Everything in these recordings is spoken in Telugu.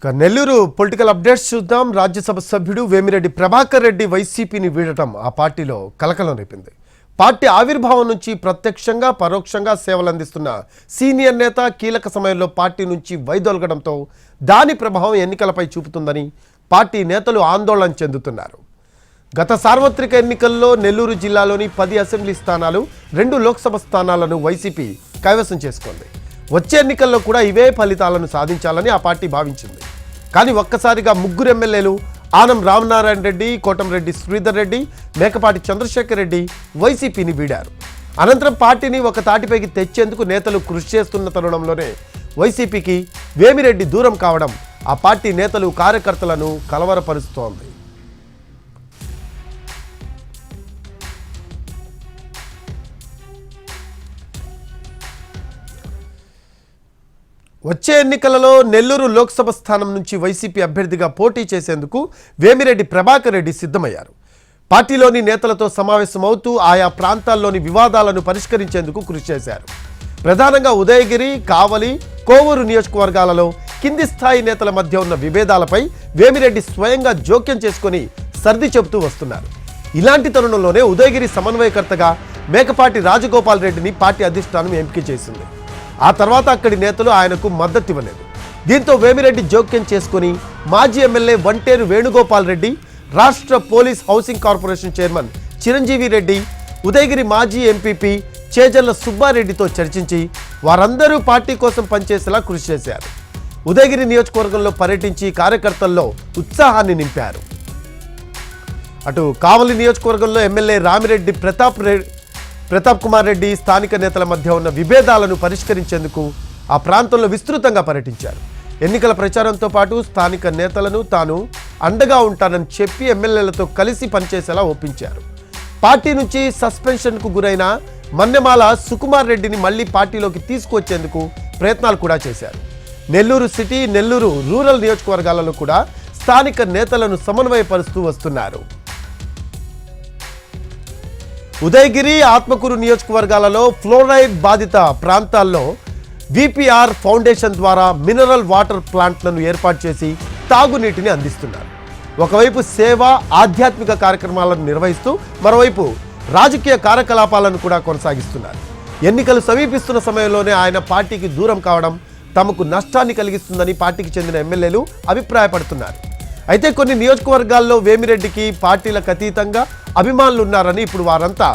నెల్లూరు పొలిటికల్ అప్డేట్స్ చూద్దాం. రాజ్యసభ సభ్యుడు వేమిరెడ్డి ప్రభాకర్ రెడ్డి వైసీపీని వీడటం ఆ పార్టీలో కలకలం రేపింది. పార్టీ ఆవిర్భావం నుంచి ప్రత్యక్షంగా పరోక్షంగా సేవలు అందిస్తున్న సీనియర్ నేత కీలక సమయంలో పార్టీ నుంచి వైదొలగడంతో దాని ప్రభావం ఎన్నికలపై చూపుతుందని పార్టీ నేతలు ఆందోళన చెందుతున్నారు. గత సార్వత్రిక ఎన్నికల్లో నెల్లూరు జిల్లాలోని 10 అసెంబ్లీ స్థానాలు 2 లోక్సభ స్థానాలను వైసీపీ కైవసం చేసుకుంది. వచ్చే ఎన్నికల్లో కూడా ఇవే ఫలితాలను సాధించాలని ఆ పార్టీ భావించింది. కానీ ఒక్కసారిగా 3 ఎమ్మెల్యేలు ఆనం రామనారాయణ రెడ్డి, కోటంరెడ్డి శ్రీధర్ రెడ్డి, మేకపాటి చంద్రశేఖర్ రెడ్డి వైసీపీని వీడారు. అనంతరం పార్టీని ఒక తాటిపైకి తెచ్చేందుకు నేతలు కృషి చేస్తున్న తరుణంలోనే వైసీపీకి వేమిరెడ్డి దూరం కావడం ఆ పార్టీ నేతలు కార్యకర్తలను కలవరపరుస్తోంది. వచ్చే ఎన్నికలలో నెల్లూరు లోక్సభ స్థానం నుంచి వైసీపీ అభ్యర్థిగా పోటీ చేసేందుకు వేమిరెడ్డి ప్రభాకర్ రెడ్డి సిద్ధమయ్యారు. పార్టీలోని నేతలతో సమావేశమవుతూ ఆయా ప్రాంతాల్లోని వివాదాలను పరిష్కరించేందుకు కృషి చేశారు. ప్రధానంగా ఉదయగిరి, కావలి, కోవూరు నియోజకవర్గాలలో కింది స్థాయి నేతల మధ్య ఉన్న విభేదాలపై వేమిరెడ్డి స్వయంగా జోక్యం చేసుకుని సర్ది చెబుతూ వస్తున్నారు. ఇలాంటి తరుణంలోనే ఉదయగిరి సమన్వయకర్తగా మేకపాటి రాజగోపాల్ రెడ్డిని పార్టీ అధిష్టానం ఎంపిక చేసింది. ఆ తర్వాత అక్కడి నేతలు ఆయనకు మద్దతు ఇవ్వలేదు. దీంతో వేమిరెడ్డి జోక్యం చేసుకుని మాజీ ఎమ్మెల్యే వంటేరు వేణుగోపాల్ రెడ్డి, రాష్ట్ర police housing corporation chairman Chiranjeevi Reddy, Udayagiri మాజీ ఎంపీపీ చేజర్ల సుబ్బారెడ్డితో చర్చించి వారందరూ పార్టీ కోసం పనిచేసేలా కృషి చేశారు. ఉదయగిరి నియోజకవర్గంలో పర్యటించి కార్యకర్తల్లో ఉత్సాహాన్ని నింపారు. అటు కావలి నియోజకవర్గంలో ఎమ్మెల్యే రామిరెడ్డి ప్రతాప్ కుమార్ రెడ్డి స్థానిక నేతల మధ్య ఉన్న విభేదాలను పరిష్కరించేందుకు ఆ ప్రాంతంలో విస్తృతంగా పర్యటించారు. ఎన్నికల ప్రచారంతో పాటు స్థానిక నేతలను తాను అండగా ఉంటానని చెప్పి ఎమ్మెల్యేలతో కలిసి పనిచేసేలా ఒప్పించారు. పార్టీ నుంచి సస్పెన్షన్కు గురైన మన్నెమాల సుకుమార్ రెడ్డిని మళ్లీ పార్టీలోకి తీసుకువచ్చేందుకు ప్రయత్నాలు కూడా చేశారు. నెల్లూరు సిటీ, నెల్లూరు రూరల్ నియోజకవర్గాలలో కూడా స్థానిక నేతలను సమన్వయపరుస్తూ వస్తున్నారు. ఉదయగిరి, ఆత్మకూరు నియోజకవర్గాలలో ఫ్లోరైడ్ బాధిత ప్రాంతాల్లో విపిఆర్ ఫౌండేషన్ ద్వారా మినరల్ వాటర్ ప్లాంట్లను ఏర్పాటు చేసి తాగునీటిని అందిస్తున్నారు. ఒకవైపు సేవ, ఆధ్యాత్మిక కార్యక్రమాలను నిర్వహిస్తూ మరోవైపు రాజకీయ కార్యకలాపాలను కూడా కొనసాగిస్తున్నారు. ఎన్నికలు సమీపిస్తున్న సమయంలోనే ఆయన పార్టీకి దూరం కావడం తమకు నష్టాన్ని కలిగిస్తుందని పార్టీకి చెందిన ఎమ్మెల్యేలు అభిప్రాయపడుతున్నారు. అయితే కొన్ని నియోజకవర్గాల్లో వేమిరెడ్డికి పార్టీలకు అతీతంగా అభిమానులు ఉన్నారని, ఇప్పుడు వారంతా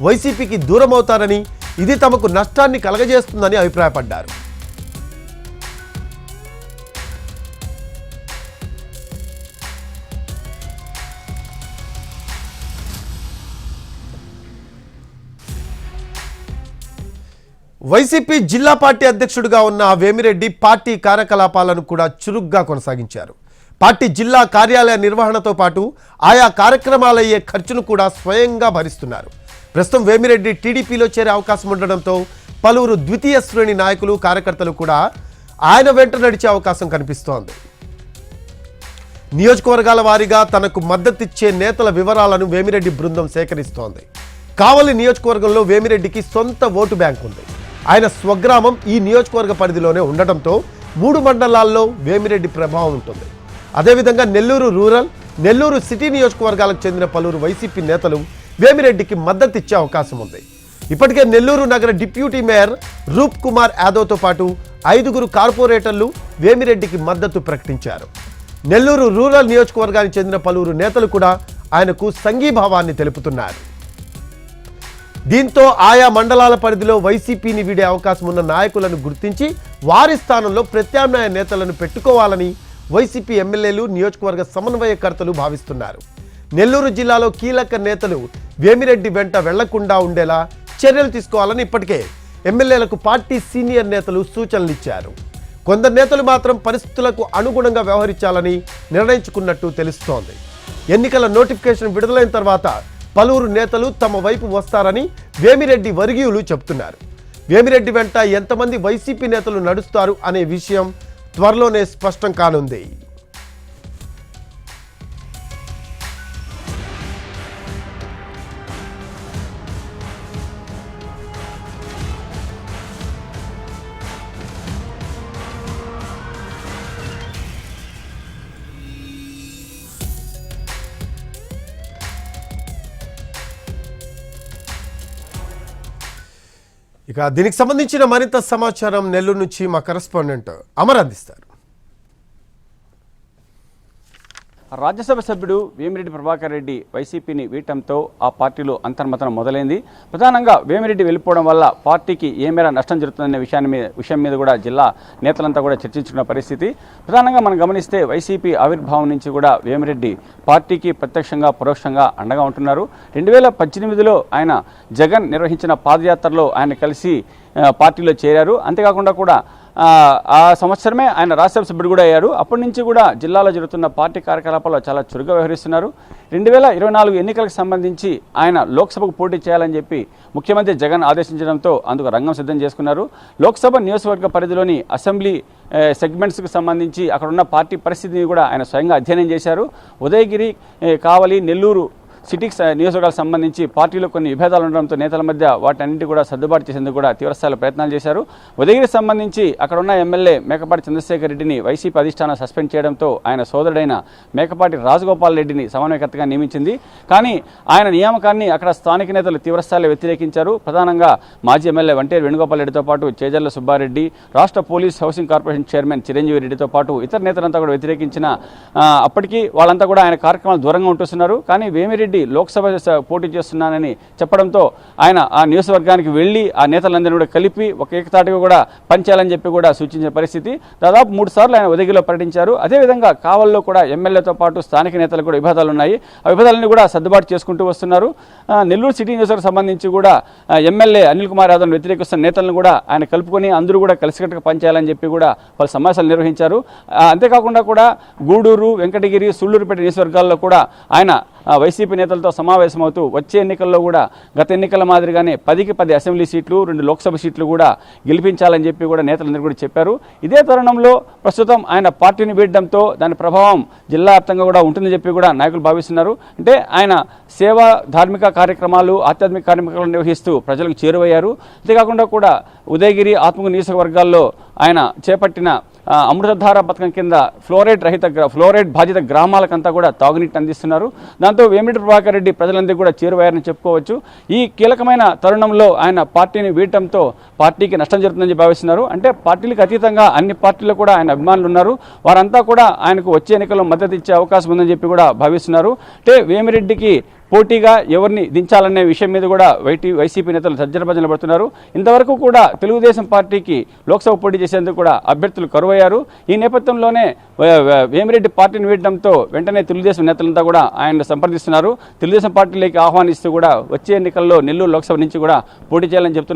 వైసీపీకి దూరం అవుతారని, ఇది తమకు నష్టాన్ని కలగజేస్తుందని అభిప్రాయపడ్డారు. వైసీపీ జిల్లా పార్టీ అధ్యక్షుడిగా ఉన్న వేమిరెడ్డి పార్టీ కార్యకలాపాలను కూడా చురుగ్గా కొనసాగించారు. పార్టీ జిల్లా కార్యాలయ నిర్వహణతో పాటు ఆయా కార్యక్రమాలయ్యే ఖర్చును కూడా స్వయంగా భరిస్తున్నారు. ప్రస్తుతం వేమిరెడ్డి టీడీపీలో చేరే అవకాశం ఉండడంతో పలువురు ద్వితీయ శ్రేణి నాయకులు, కార్యకర్తలు కూడా ఆయన వెంట నడిచే అవకాశం కనిపిస్తోంది. నియోజకవర్గాల వారీగా తనకు మద్దతిచ్చే నేతల వివరాలను వేమిరెడ్డి బృందం సేకరిస్తోంది. కావలి నియోజకవర్గంలో వేమిరెడ్డికి సొంత ఓటు బ్యాంక్ ఉంది. ఆయన స్వగ్రామం ఈ నియోజకవర్గ పరిధిలోనే ఉండటంతో 3 మండలాల్లో వేమిరెడ్డి ప్రభావం ఉంటుంది. అదేవిధంగా నెల్లూరు రూరల్, నెల్లూరు సిటీ నియోజకవర్గాలకు చెందిన పలువురు వైసీపీ నేతలు వేమిరెడ్డికి మద్దతు ఇచ్చే అవకాశం ఉంది. ఇప్పటికే నెల్లూరు నగర డిప్యూటీ మేయర్ రూప్ కుమార్ యాదవ్తో పాటు 5 కార్పొరేటర్లు వేమిరెడ్డికి మద్దతు ప్రకటించారు. నెల్లూరు రూరల్ నియోజకవర్గానికి చెందిన పలువురు నేతలు కూడా ఆయనకు సంఘీభావాన్ని తెలుపుతున్నారు. దీంతో ఆయా మండలాల పరిధిలో వైసీపీని వీడే అవకాశం ఉన్న నాయకులను గుర్తించి వారి స్థానంలో ప్రత్యామ్నాయ నేతలను పెట్టుకోవాలని వైసీపీ ఎమ్మెల్యేలు, నియోజకవర్గ సమన్వయకర్తలు భావిస్తున్నారు. నెల్లూరు జిల్లాలో కీలక నేతలు వేమిరెడ్డి వెంట వెళ్లకుండా ఉండేలా చర్యలు తీసుకోవాలని ఇప్పటికే ఎమ్మెల్యేలకు పార్టీ సీనియర్ నేతలు సూచనలు ఇచ్చారు. కొందరు నేతలు మాత్రం పరిస్థితులకు అనుగుణంగా వ్యవహరించాలని నిర్ణయించుకున్నట్టు తెలుస్తోంది. ఎన్నికల నోటిఫికేషన్ విడుదలైన తర్వాత పలువురు నేతలు తమ వైపు వస్తారని వేమిరెడ్డి వర్గీయులు చెబుతున్నారు. వేమిరెడ్డి వెంట ఎంతమంది వైసీపీ నేతలు నడుస్తారు అనే విషయం త్వరలోనే స్పష్టం కానుంది. ఇక దీనికి సంబంధించిన మరింత సమాచారం నెల్లూరు నుంచి మా కరెస్పాండెంట్ అమర్ అందిస్తారు. రాజ్యసభ సభ్యుడు వేమిరెడ్డి ప్రభాకర్ రెడ్డి వైసీపీని వీడటంతో ఆ పార్టీలో అంతర్మతనం మొదలైంది. ప్రధానంగా వేమిరెడ్డి వెళ్ళిపోవడం వల్ల పార్టీకి ఏ మేర నష్టం జరుగుతుందనే విషయం మీద కూడా జిల్లా నేతలంతా కూడా చర్చించుకున్న పరిస్థితి. ప్రధానంగా మనం గమనిస్తే వైసీపీ ఆవిర్భావం నుంచి కూడా వేమిరెడ్డి పార్టీకి ప్రత్యక్షంగా పరోక్షంగా అండగా ఉంటున్నారు. 2018లో ఆయన జగన్ నిర్వహించిన పాదయాత్రలో ఆయన కలిసి పార్టీలో చేరారు. అంతేకాకుండా కూడా ఆ సంవత్సరమే ఆయన రాజ్యసభ సభ్యుడు కూడా అయ్యారు. అప్పటి నుంచి కూడా జిల్లాలో జరుగుతున్న పార్టీ కార్యకలాపాల్లో చాలా చురుగ్గా వ్యవహరిస్తున్నారు. 2024 ఎన్నికలకు సంబంధించి ఆయన లోక్సభకు పోటీ చేయాలని చెప్పి ముఖ్యమంత్రి జగన్ ఆదేశించడంతో అందుకు రంగం సిద్ధం చేసుకున్నారు. లోక్సభ నియోజకవర్గ పరిధిలోని అసెంబ్లీ సెగ్మెంట్స్కి సంబంధించి అక్కడ ఉన్న పార్టీ పరిస్థితిని కూడా ఆయన స్వయంగా అధ్యయనం చేశారు. ఉదయగిరి, కావలి, నెల్లూరు సిటీ నియోజకవర్గాలకు సంబంధించి పార్టీలో కొన్ని విభేదాలు ఉండడంతో నేతల మధ్య వాటన్నింటి కూడా సర్దుబాటు చేసేందుకు కూడా తీవ్రస్థాయిలో ప్రయత్నాలు చేశారు. ఉదయగిరికి సంబంధించి అక్కడ ఉన్న ఎమ్మెల్యే మేకపాటి చంద్రశేఖర్ రెడ్డిని వైసీపీ అధిష్టానం సస్పెండ్ చేయడంతో ఆయన సోదరుడైన మేకపాటి రాజగోపాల్ రెడ్డిని సమన్వయకర్తగా నియమించింది. కానీ ఆయన నియామకాన్ని అక్కడ స్థానిక నేతలు తీవ్రస్థాయిలో వ్యతిరేకించారు. ప్రధానంగా మాజీ ఎమ్మెల్యే వంటేరు వేణుగోపాల్ రెడ్డితో పాటు చేజర్ల సుబ్బారెడ్డి, రాష్ట్ర police housing corporation chairman Chiranjeevi రెడ్డితో పాటు ఇతర నేతలంతా కూడా వ్యతిరేకించిన అప్పటికీ వాళ్ళంతా కూడా ఆయన కార్యక్రమాలు దూరంగా ఉంటున్నారు. కానీ వేమిరెడ్డి లోక్సభ పోటీ చేస్తున్నానని చెప్పడంతో ఆయన ఆ నియోజకవర్గానికి వెళ్లి ఆ నేతలందరినీ కూడా కలిపి ఒక ఏకతాటిగా కూడా పనిచేయాలని చెప్పి కూడా సూచించిన పరిస్థితి. దాదాపు 3 సార్లు ఆయన ఉదయగిరిలో పర్యటించారు. అదేవిధంగా కావల్లో కూడా ఎమ్మెల్యేతో పాటు స్థానిక నేతలకు కూడా విభేదాలు ఉన్నాయి. ఆ విభేదాలను కూడా సర్దుబాటు చేసుకుంటూ వస్తున్నారు. నెల్లూరు సిటీ నియోజకవర్గం సంబంధించి కూడా ఎమ్మెల్యే అనిల్ కుమార్ యాదవ్ను వ్యతిరేకిస్తున్న నేతలను కూడా ఆయన కలుపుకొని అందరూ కూడా కలిసికట్టుగా పనిచేయాలని చెప్పి కూడా పలు సమావేశాలు నిర్వహించారు. అంతేకాకుండా కూడా గూడూరు, వెంకటగిరి, సుళ్లూరుపేట నియోజకవర్గాల్లో కూడా ఆయన వైసీపీ నేతలతో సమావేశమవుతూ వచ్చే ఎన్నికల్లో కూడా గత ఎన్నికల మాదిరిగానే 10కి 10 అసెంబ్లీ సీట్లు, 2 లోక్సభ సీట్లు కూడా గెలిపించాలని చెప్పి కూడా నేతలందరూ కూడా చెప్పారు. ఇదే తరుణంలో ప్రస్తుతం ఆయన పార్టీని వీడడంతో దాని ప్రభావం జిల్లా వ్యాప్తంగా కూడా ఉంటుందని చెప్పి కూడా నాయకులు భావిస్తున్నారు. అంటే ఆయన సేవ, ధార్మిక కార్యక్రమాలు, ఆధ్యాత్మిక కార్యక్రమాలు నిర్వహిస్తూ ప్రజలకు చేరువయ్యారు. అంతేకాకుండా కూడా ఉదయగిరి, ఆత్మకూరు నియోజకవర్గాల్లో ఆయన చేపట్టిన అమృతధార పథకం కింద ఫ్లోరైడ్ బాధిత గ్రామాలకంతా కూడా తాగునీటిని అందిస్తున్నారు. దాంతో వేమిరెడ్డి ప్రభాకర్ రెడ్డి ప్రజలందరికీ కూడా చేరువయ్యారని చెప్పుకోవచ్చు. ఈ కీలకమైన తరుణంలో ఆయన పార్టీని వీడటంతో పార్టీకి నష్టం జరుగుతుందని భావిస్తున్నారు. అంటే పార్టీలకు అతీతంగా అన్ని పార్టీల్లో కూడా ఆయన అభిమానులు ఉన్నారు. వారంతా కూడా ఆయనకు వచ్చే ఎన్నికల్లో మద్దతు ఇచ్చే అవకాశం ఉందని చెప్పి కూడా భావిస్తున్నారు. అంటే వేమిరెడ్డికి పోటీగా ఎవరిని దించాలనే విషయం మీద కూడా వైసీపీ నేతలు తర్జనభర్జనలు పడుతున్నారు. ఇంతవరకు కూడా తెలుగుదేశం పార్టీకి లోక్సభ పోటీ చేసేందుకు కూడా అభ్యర్థులు కరువయ్యారు. ఈ నేపథ్యంలోనే వేమిరెడ్డి పార్టీని వీడడంతో వెంటనే తెలుగుదేశం నేతలంతా కూడా ఆయన సంప్రదిస్తున్నారు. తెలుగుదేశం పార్టీలోకి ఆహ్వానిస్తూ కూడా వచ్చే ఎన్నికల్లో నెల్లూరు లోక్సభ నుంచి కూడా పోటీ చేయాలని చెప్తున్నారు.